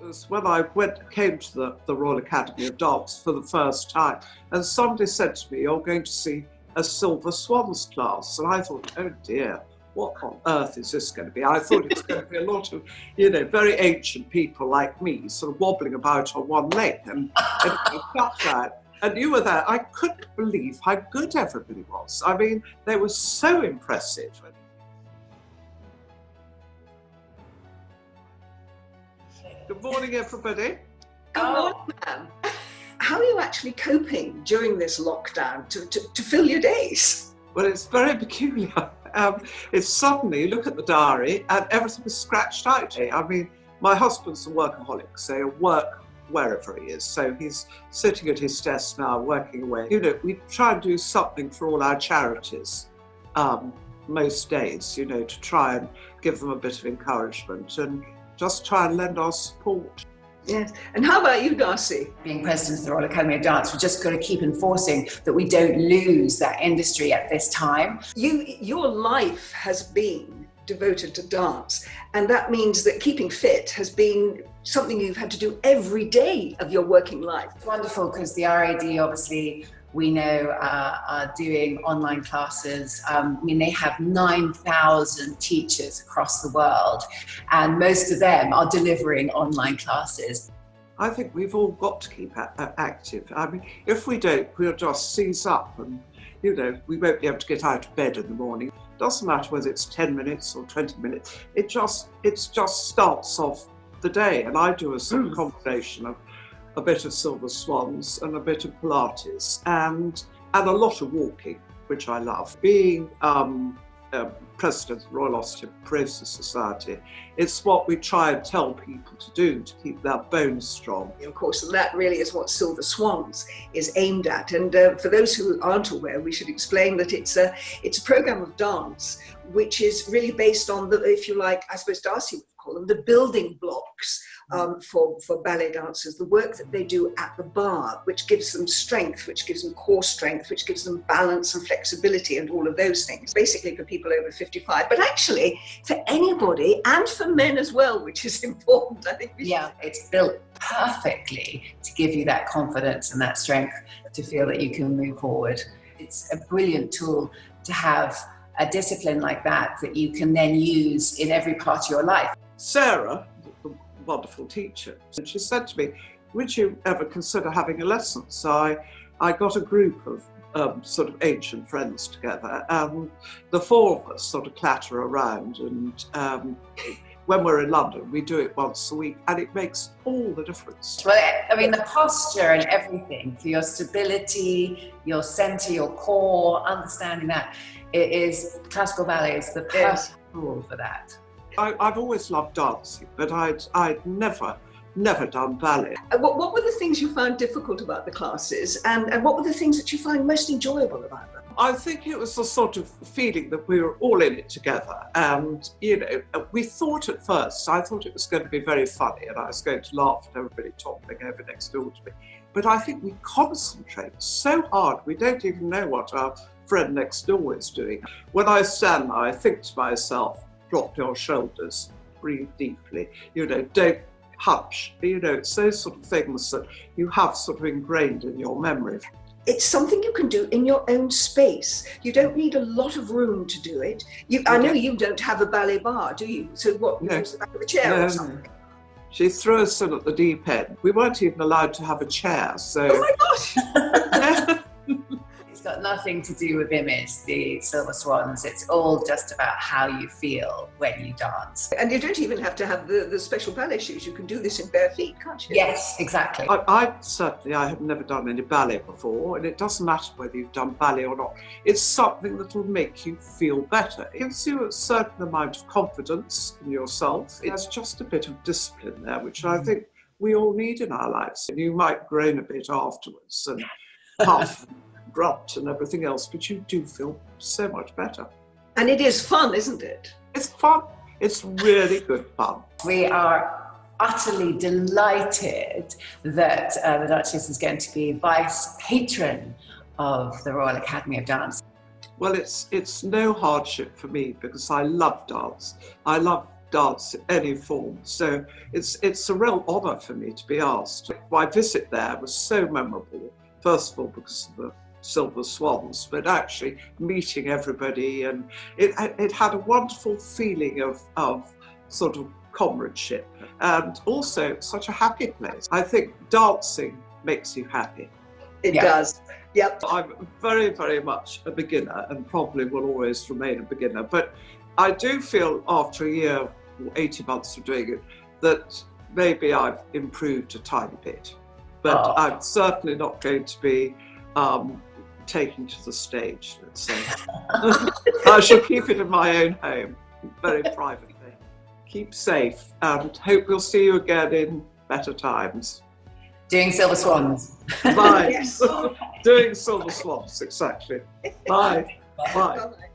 was when I came to the Royal Academy of Dance for the first time, and somebody said to me, "You're going to see a Silver Swans class," and I thought, "Oh dear, what on earth is this going to be?" I thought it was going to be a lot of, very ancient people like me, sort of wobbling about on one leg and stuff like that. And you were there. I couldn't believe how good everybody was. I mean, they were so impressive. Good morning, everybody. Good morning, ma'am. How are you actually coping during this lockdown to fill your days? Well, it's very peculiar. It's suddenly, you look at the diary and everything is scratched out. I mean, my husband's a workaholic, so he'll work wherever he is. So he's sitting at his desk now, working away. We try and do something for all our charities most days, to try and give them a bit of encouragement and just try and lend our support. Yes. And how about you, Darcey? Being president of the Royal Academy of Dance, we've just got to keep enforcing that we don't lose that industry at this time. Your life has been devoted to dance, and that means that keeping fit has been something you've had to do every day of your working life. It's wonderful because the RAD, obviously, we know are doing online classes. They have 9,000 teachers across the world, and most of them are delivering online classes. I think we've all got to keep active. I mean, if we don't, we'll just seize up and, we won't be able to get out of bed in the morning. It doesn't matter whether it's 10 minutes or 20 minutes. It just starts off the day, and I do a sort of combination of a bit of Silver Swans and a bit of Pilates and a lot of walking, which I love. Being president of the Royal Osteoporosis Society, it's what we try and tell people to do to keep their bones strong. Of course, and that really is what Silver Swans is aimed at. And for those who aren't aware, we should explain that it's a program of dance which is really based on the, if you like, I suppose Darcey would call them, the building blocks for ballet dancers, the work that they do at the bar, which gives them strength, which gives them core strength, which gives them balance and flexibility and all of those things, basically for people over 55, but actually for anybody and for men as well, which is important. I think it's built perfectly to give you that confidence and that strength to feel that you can move forward. It's a brilliant tool to have a discipline like that you can then use in every part of your life. Sarah, the wonderful teacher, she said to me, "Would you ever consider having a lesson?" So I got a group of sort of ancient friends together, and the four of us sort of clatter around, and when we're in London, we do it once a week, and it makes all the difference. Well, I mean, the posture and everything for your stability, your center, your core, understanding that it is classical ballet is the perfect tool for that. I've always loved dancing, but I'd never done ballet. What were the things you found difficult about the classes, and what were the things that you find most enjoyable about them? I think it was the sort of feeling that we were all in it together, and we thought at first, I thought it was going to be very funny and I was going to laugh at everybody toppling over next door to me, but I think we concentrate so hard we don't even know what our friend next door is doing. When I stand there, I think to myself, drop your shoulders, breathe deeply, don't hunch. It's those sort of things that you have sort of ingrained in your memory. It's something you can do in your own space. You don't need a lot of room to do it. I know you don't have a ballet bar, do you? So what, you use the back of a chair or something? No. She threw us in at the deep end. We weren't even allowed to have a chair, so... Oh my gosh! It's got nothing to do with image, the Silver Swans. It's all just about how you feel when you dance. And you don't even have to have the special ballet shoes. You can do this in bare feet, can't you? Yes, exactly. I have never done any ballet before, and it doesn't matter whether you've done ballet or not. It's something that will make you feel better. It gives you a certain amount of confidence in yourself. It's just a bit of discipline there, which I think we all need in our lives. You might groan a bit afterwards and puff and grunt and everything else, but you do feel so much better. And it is fun, isn't it? It's fun. It's really good fun. We are utterly delighted that the Duchess is going to be Vice Patron of the Royal Academy of Dance. Well, it's no hardship for me because I love dance. I love dance in any form. So it's a real honour for me to be asked. My visit there was so memorable, first of all because of the Silver Swans, but actually meeting everybody, and it had a wonderful feeling of sort of comradeship, and also such a happy place. I think dancing makes you happy. It does. Yep. I'm very, very much a beginner and probably will always remain a beginner, but I do feel after a year or 18 months of doing it that maybe I've improved a tiny bit, but I'm certainly not going to be taken to the stage, let's say. I shall keep it in my own home, very privately. Keep safe and hope we'll see you again in better times. Doing Silver Swans. Bye. Yes. Doing Silver Swans, exactly. Bye. Bye. Bye. Bye-bye.